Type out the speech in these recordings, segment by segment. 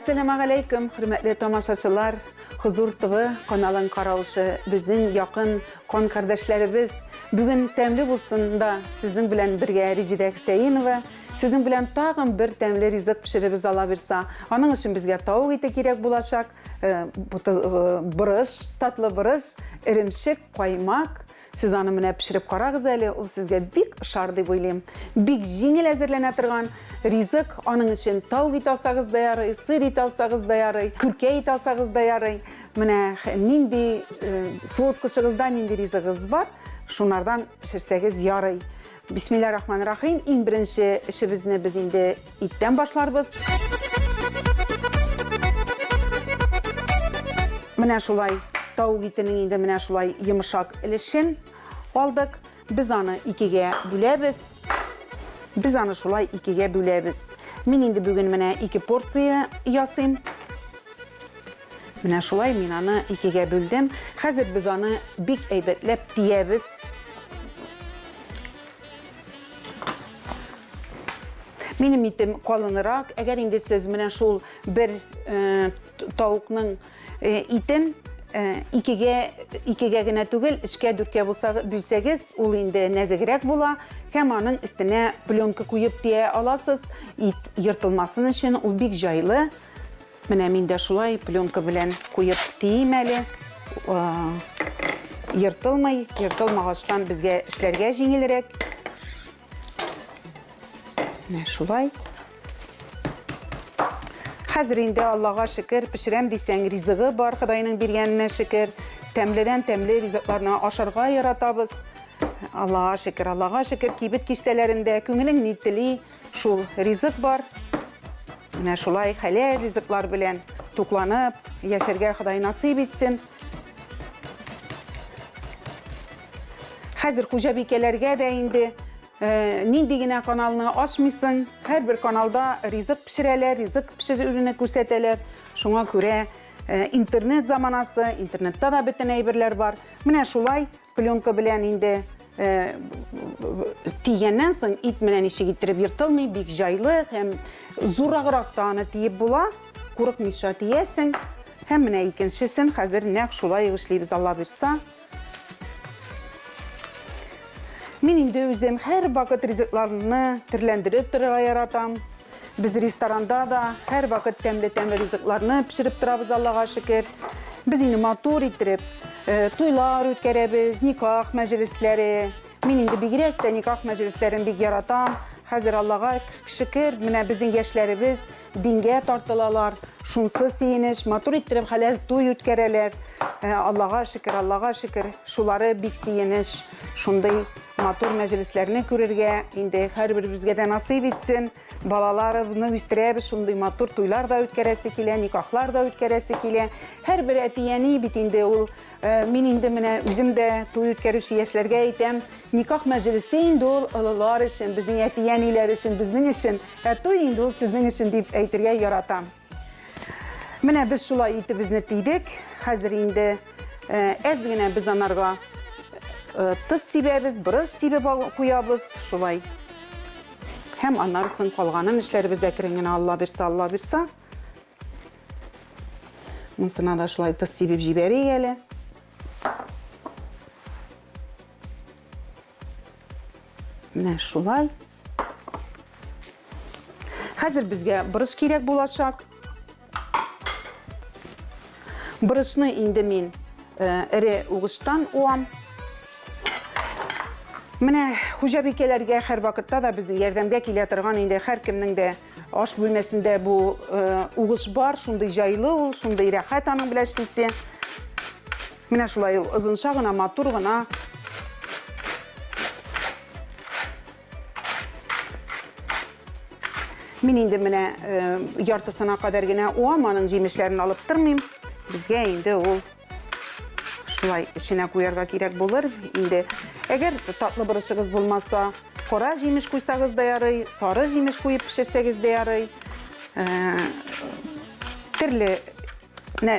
Assalamu alaikum, hürmetli tamaşaçılar. Huzur TV kanalın karauşı bizning yakın kon kardeşlerimiz. Bugün temli bulsunda sizin bilen birge Rizide Hüseyinova, sizin bilen tağın bir temli rizq pişirib ala birsa, onun için bizge tavuk eti gerek bulacak. Bırış, tatlı bırış, erimşik, kaymak. Siz onu mine pişirip karağız eli, o sizge bik şardı boylayım. Bik jingil hazırlanatırgan rizq, onun için tavuk eti alsağız da yaray, sır eti alsağız da yaray, kürke eti alsağız da yaray. Mine nindi soğutkışığızda nindi rizqız var, şunlardan pişirsəgiz yaray. Bismillahirrahmanirrahim. En birinci işimizni biz indi itten başlarız. Mine şulay tavuk etinin indi mine şulay yumuşak ilişin aldık. Biz onu ikiye bölemiz. Biz onu şulay ikiye bölemiz. Men indi bugün mine 2 porsiya yasayım. Mine şulay men onu ikiye böldüm. Hazır biz onu bik eybetlep diyemiz. Benim itim kalınırak. Eğer indi siz mine şul bir tavukның itin ikiye gine tugul, 3-4 bölsəgiz, ol indi nezigirek bula. Hem onun üstüne plyonka koyup diye alasız. İt yırtılmasın için ol bik jaylı. Mine men de şulay plyonka bilen koyup diyemeli. Yırtılmağaçtan bizge işlerge jingilrek. Ne şulay. Hazır indi Allah'a şükür pişirem deysen rizqı var, Xudayның bergenine şükür. Temliden temli rizqlarını aşarga yaratabız. Allah'a şükür kibit kiştelerinde köngülün nitili şul rizq var. Ne şulay halal rizqlar bilen tuklanıp yaşarga Xuday nasip etsin. Hazır hujabikelerge de indi. Nindigine kanalını açmışsın. Her bir kanalda rizq pişireler, rizq pişir ürünü gösterteler. Şuna göre internet zamanası, internette da bütün eyberler var. Mine şulay plyonka bilen indi tiyenden soň it bilen işi getirip yırtılmay, bik jaylı hem zoragırak tağını tiyip bula, kurukmuşa tiyesin. Hem mine ikinçisin, hazır nek şulay işleybiz Allah birsa. Men indi özüm her vakit rizqlarını türlendirip turga yaratam. Biz restoranda da her vakit temli rizqlarını pişirip turabız Allah'a şükür. Biz indi matur ettirip toylar ötkerebiz, nikah meclisleri. Men indi bigirek de nikah meclislerini big yaratam. Hazır Allah'a şükür, mine bizim gençlerimiz dinge tartılalar. Şunsuz seyiniş, matur ettirip halal toy ötkereler. Allah'a şükür, şuları big seyiniş, şunday matur meclislerini görürge, indi her bir bizge de nasip etsin. Balaları bunu üstürebiz, şunday matur toylar da ötkeresi kile, nikahlar da ötkeresi kile. Her bir etiyeni bitinde ol. Men indi mine özüm de toy ötkerişi yaşlarga etem. Nikah meclisi indi ol, ılılar için, bizning etiyeniler için, bizning için. Toy indi ol sizning için deyip eytirge yaratam. Mine biz şulay eti bizni tiydik. Hazır indi ezgine biz anarga tuz sibebiz, bırış sibeb koyabız, şulay. Hem anlarsın kalganın işlerimiz ekringine Allah birsa. Mısına da şulay tuz sibeb jiberi geli. Ne şulay. Hazır bizge bırış gerek bulacak. Bırışını indi men iri uğuştan oğam. Mine hujabikelerge her vakitte da bizim yerdemge kiletirgan indi her kimnin de aş bölmesinde bu uğuş var, şunday jaylı ol, şunday rahat anın bileştisi. Mine şulay ızınşağına, maturğına. Men indi mine yartısına kadar yine oğamanın jemişlerini alıp durmayayım. Bizge indi ol. Şulay içine koyarga gerek bulur. Indi eğer tatlı bırışığız bulmasa, kora jemiş koysağız da yaray, sarı jemiş koyup pişirsəgiz de yaray. Türlü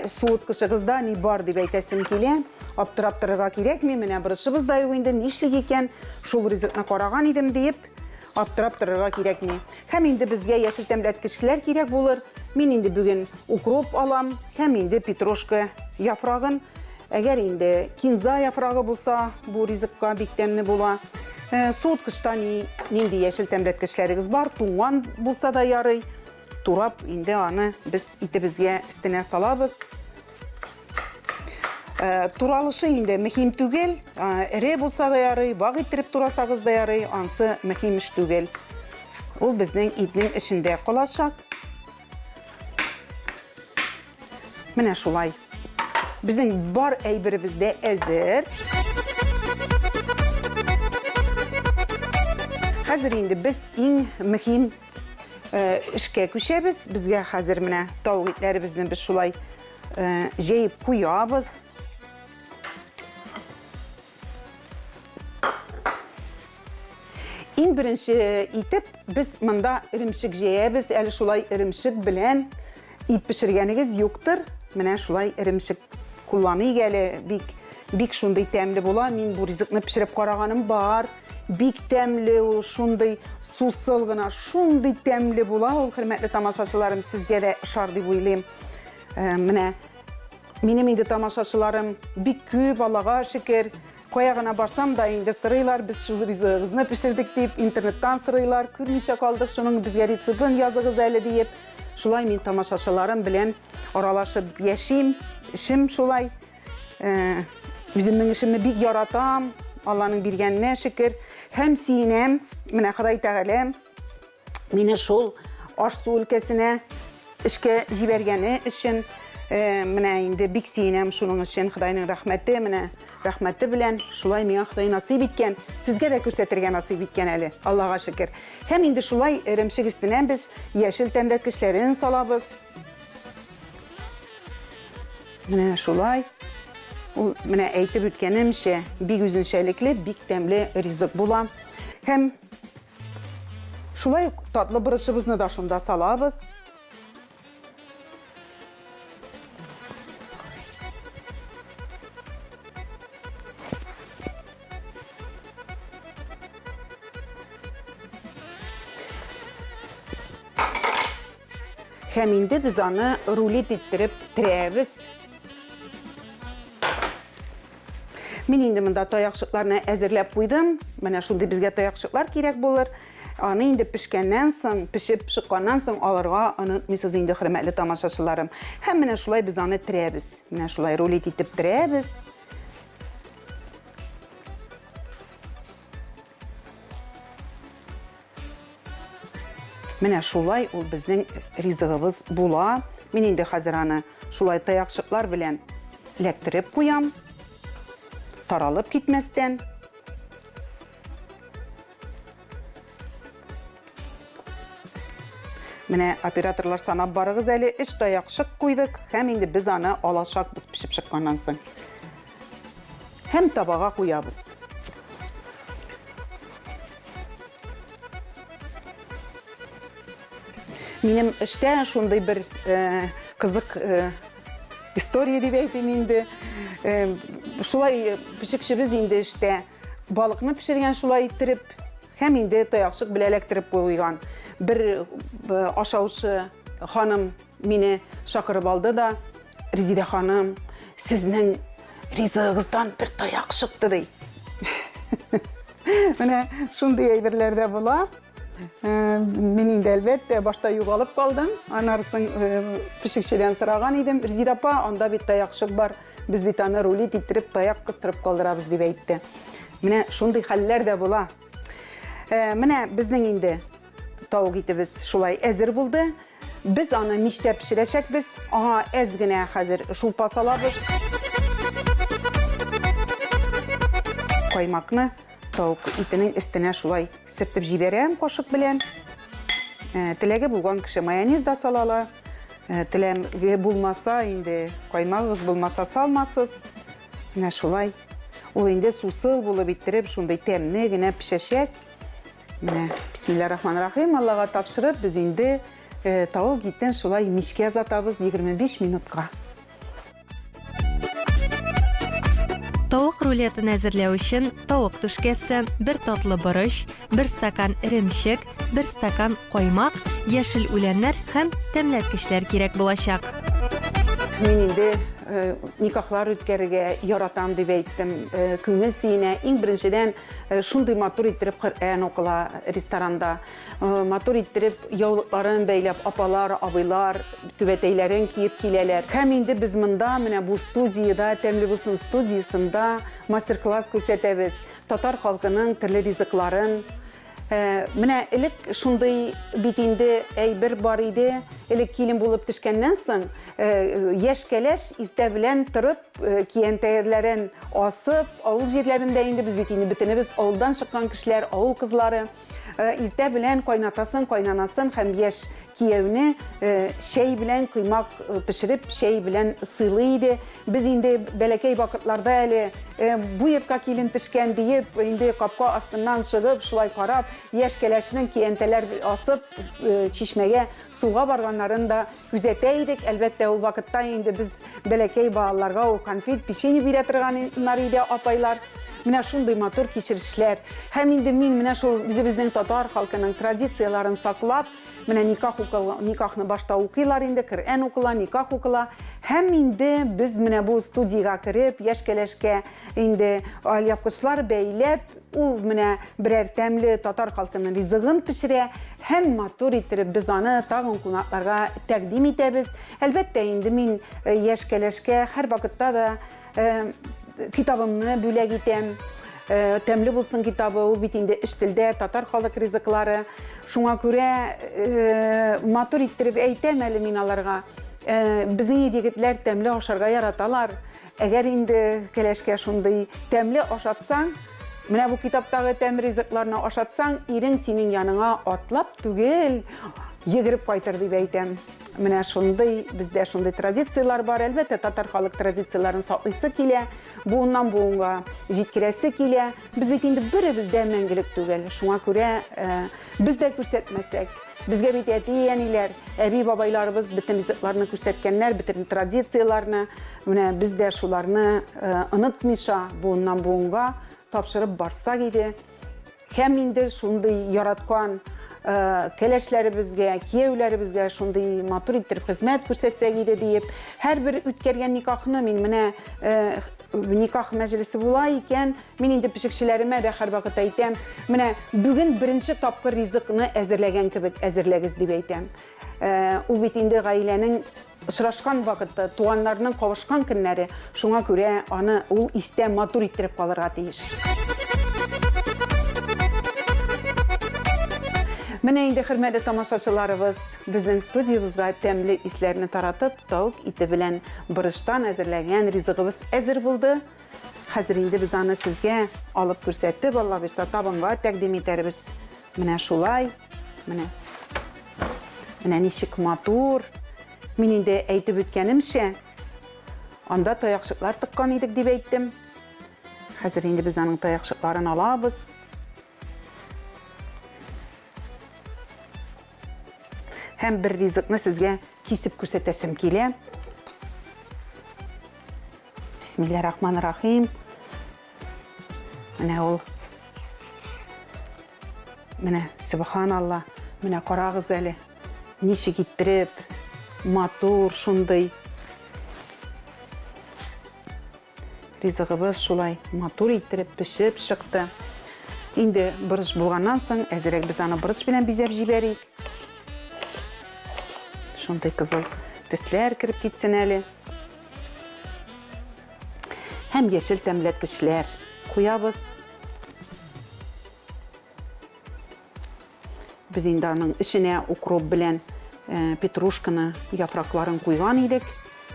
soğutkışığızda ne var deyip eytesim kele. Aptırap turarga gerek mi? Mine bırışığız da yok indi, nişlik eken, şul rizqna karagan edim deyip аптырап торырга кирәкми. Һәм инде безгә яшел тәмләткечләр кирәк булыр. Мин инде бүген укроп алам, һәм инде петрушка яфрагын. Әгәр инде кинза яфрагы булса, бу ризыкка бик тәмле була. Суыткычта нинди яшел тәмләткечләрегез бар, туңган булса да ярый. Турап инде аны без итебезгә өстенә салабыз. Туралышы инде мөһим түгел, эре булса да ярый, вак иттереп турасагыз да ярый, ансы мөһим эш түгел. Ул безнең итнең эшендә калачак. Менә шулай. Безнең бар әйберебез дә әзер. Хәзер инде без иң мөһим эшкә күчәбез. Безгә хәзер менә тавык итләребезне без шулай җәеп куябыз. Иң беренче итеп без монда иремшек җәябез. Әле шулай иремшек белән ит пешергәнегез юктыр. Менә шулай иремшек кулланыйк әле. Бик шундый тәмле була. Мин бу ризыкны пешереп караганым бар. Бик тәмле ул, шундый сусыл гына, шундый тәмле була ул, хөрмәтле тамашачыларым, сезгә дә ошар дип уйлыйм. Менә минем инде тамашачыларым бик күп, Аллага шөкер. Кая гына барсам да инде сырыйлар, без шу ризыгыбызны пешердек дип, интернеттан сырыйлар, күрмичә калдык, шуның безгә рецептын языгыз әле дип. Шулай мин тамашачыларым белән аралашып яшим, эшем шулай. Үземнең эшемне бик яратам, Алланың биргәненә шөкер. Һәм сөенәм, менә Ходай Тәгалә мине шул аш-су өлкәсенә эшкә җибәргәне өчен, менә инде бик сөенәм шуның өчен. Худайның рәхмәте, менә рәхмәте белән шулай миңа Ходай насыйп иткән, сезгә дә күрсәтергә насыйп иткән әле, Аллага шөкер. Һәм инде шулай иремшек өстенә без яшел тәмләткечләрен салабыз. Менә шулай. Ул менә әйтеп үткәнемчә, бик үзенчәлекле, бик тәмле ризык була. Һәм шулай татлы борышыбызны да шунда салабыз. Һәм инде без аны рулет иттереп терәбез. Мин инде монда таякчыкларны әзерләп куйдым. Менә шундый безгә таякчыклар кирәк булыр. Аны инде пешкәннән соң, пешеп чыкканнан соң алырга онытмыйсыз инде, хөрмәтле тамашачыларым. Һәм менә шулай без аны терәбез. Менә шулай рулет итеп терәбез. Менә шулай ул безнең ризыгыбыз була. Мин инде хәзер аны шулай таякчыклар белән эләктереп куям. Таралып китмәстән. Менә операторлар санап барыгыз әле, 3 таякчык куйдык, һәм инде без аны алачакбыз пешеп чыкканнан соң. Һәм табага куябыз. Минем эштә шундый бер кызык история дип әйтим инде. Шулай пешекчебез инде эштә балыкны пешергән шулай иттереп, һәм инде таякчык белән эләктереп куйган. Бер ашаучы ханым мине шакырып алды да, Резида ханым, сезнең ризыгыздан бер таякчыкты ди. Менә шундый әйберләр дә була. Мин инде әлбәттә башта югалып калдым. Анарсын пешекчедән сораган идем. Резида апа, анда бит таякчык бар. Без бит аны рулет иттереп таяк кыстырып калдырабыз дип әйтте. Менә шундый хәлләр дә була. Менә безнең инде тавык итебез шулай әзер булды. Без аны мичтә пешерәчәкбез. Аңа әз генә хәзер шулпа салабыз. Каймакны тавык итенең өстенә шулай сөртеп җибәрәм кашык белән. Теләге булган кеше майонез да салала. Теләге булмаса, инде каймагыз булмаса салмасыз. Менә шулай. Ул инде сусыл булып иттереп, шундый тәмле генә пешәчәк. Менә бисмиллаһир-рахманир-рахим, Аллага тапшырып, без инде тавык итен шулай мичкә озатабыз 25 минутка. Тавык рулетын әзерләү өчен тавык түшкәсе, 1 татлы борыч, 1 стакан иремчек, 1 стакан каймак, яшел үләннәр һәм тәмләткечләр кирәк булачак. Мин инде никахлар үткәрергә яратам дип әйттем. Күңел сөенә иң беренчедән шундый матур иттереп Коръән укыла ресторанда. Матур иттереп яулыкларын бәйләп апалар, абыйлар түбәтәйләрен киеп киләләр. Һәм инде без монда менә бу студиядә, Тәмле булсын студиясында мастер-класс күрсәтәбез. Татар халкының төрле ризыкларын. Менә элек шундый бит инде әйбер бар иде. Элек килен булып төшкәннән соң яшь кәләш иртә белән торып киянтәләрен асып, авыл җирләрендә инде без бит инде бөтенебез авылдан чыккан кешеләр, авыл кызлары иртә белән кайнатасын, кайнанасын һәм яшь кияүне шәй белән кыймак пешереп, шәй белән сыйлый иде. Без инде бәләкәй вакытларда әле бу йортка килен төшкән диеп, инде капка астыннан чыгып, шулай карап, яшь кәләшнең киянтәләр асып, чишмәгә суга барганнарын да күзәтә идек. Әлбәттә, ул вакытта инде без бәләкәй балаларга ул конфет, печенье бирә торганнар иде апайлар. Менә шундый матур кичерешләр. Һәм инде мин менә шул үзебезнең татар халкының традицияларын саклап, менә никахны башта укыйлар инде, Коръән укыла, никах укыла. Һәм инде без менә бу студиягә кереп, яшь кәләшкә инде алъяпкычлар бәйләп, ул менә берәр тәмле татар халкының ризыгын пешерә, һәм матур иттереп без аны тагын кунакларга тәкъдим итәбез. Әлбәттә, инде мин яшь кәләшкә һәр вакытта да китабымны бүләк итәм. Тәмле булсын китабы, ул бит инде эш телдә, татар халык ризыклары. Шуңа күрә матур иттереп әйтәм әле мин аларга. Безнең егетләр тәмле ашарга яраталар. Әгәр инде кәләшкә шундый тәмле ашатсаң, менә бу китаптагы тәмле ризыкларны ашатсаң, ирең синең яныңа атлап түгел, йөгереп кайтыр дип әйтәм. Менә шундый, бездә шундый традициялар бар. Әлбәттә, татар халык традицияларын саклыйсы килә, буыннан буынга җиткерәсе килә. Без бит инде беребез дә мәңгелек түгел. Шуңа күрә без дә күрсәтмәсәк, безгә бит әти-әниләр, әби-бабайларыбыз бөтен ризыкларны күрсәткәннәр, бөтен традицияларны, менә без дә шуларны онытмыйша буыннан буынга тапшырып барсак иде. Һәм инде шундый яраткан кәләшләребезгә, кияүләребезгә шундый матур иттереп хезмәт күрсәтсәк иде диеп, һәрбер үткәргән никахны мин менә никах мәҗлесе була икән, мин инде пешекчеләремә дә һәр вакыт әйтәм, менә бүген беренче тапкыр ризыкны әзерләгән кебек әзерләгез дип әйтәм. Ул бит инде гаиләнең очрашкан вакыты, туганнарның кавышкан көннәре, шуңа күрә аны ул истә матур иттереп калырга тиеш. Менә инде хөрмәтле тамашачыларыбыз, безнең студиябызга тәмле исләрне таратып, тавык ите белән борыштан әзерләгән ризыгыбыз әзер булды. Хәзер инде без аны сезгә алып күрсәтеп, Алла бирсә табынга тәкъдим итәрбез. Менә шулай, менә ничек матур. Мин инде әйтеп үткәнемчә, анда таякчыклар тыккан идек дип әйттем. Хәзер инде без аның таякчыкларын алабыз. Һәм бер ризыкны сезгә кисеп күрсәтәсем килә. Бисмиллаһир-рахманир-рахим. Менә ул. Менә субханалла. Менә карагыз әле. Ничек иттереп, матур шундый. Ризыгыбыз шулай матур иттереп пешеп чыкты. Инде борыч булганнан соң, әзерәк без аны борыч белән бизәп җибәрик. Шундай кызыл төсләр киреп китсен әле. Һәм яшел тәмләткечләр куябыз. Без инде аның эченә укроп белән петрушканы, яфракларын куйган идек.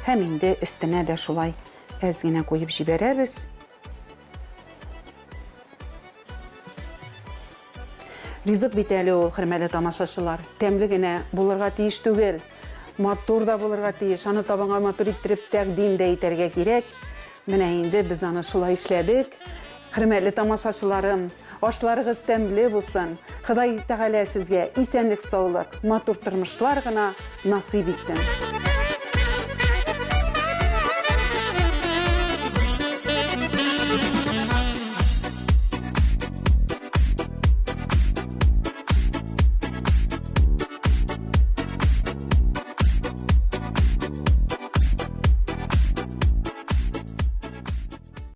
Һәм инде өстенә дә шулай әз генә куеп җибәрәбез. Ризык бит әле ул, хөрмәтле тамашачылар. Тәмле генә булырга тиеш түгел. Матур да булырга тиеш. Аны табынга матур иттереп тәкъдим дә итәргә кирәк. Менә инде без аны шулай эшләдек. Хөрмәтле тамашачыларым, ашларыгыз тәмле булсын. Ходай Тәгалә сезгә исәнлек, саулык, матур тормышлар гына насыйп итсен.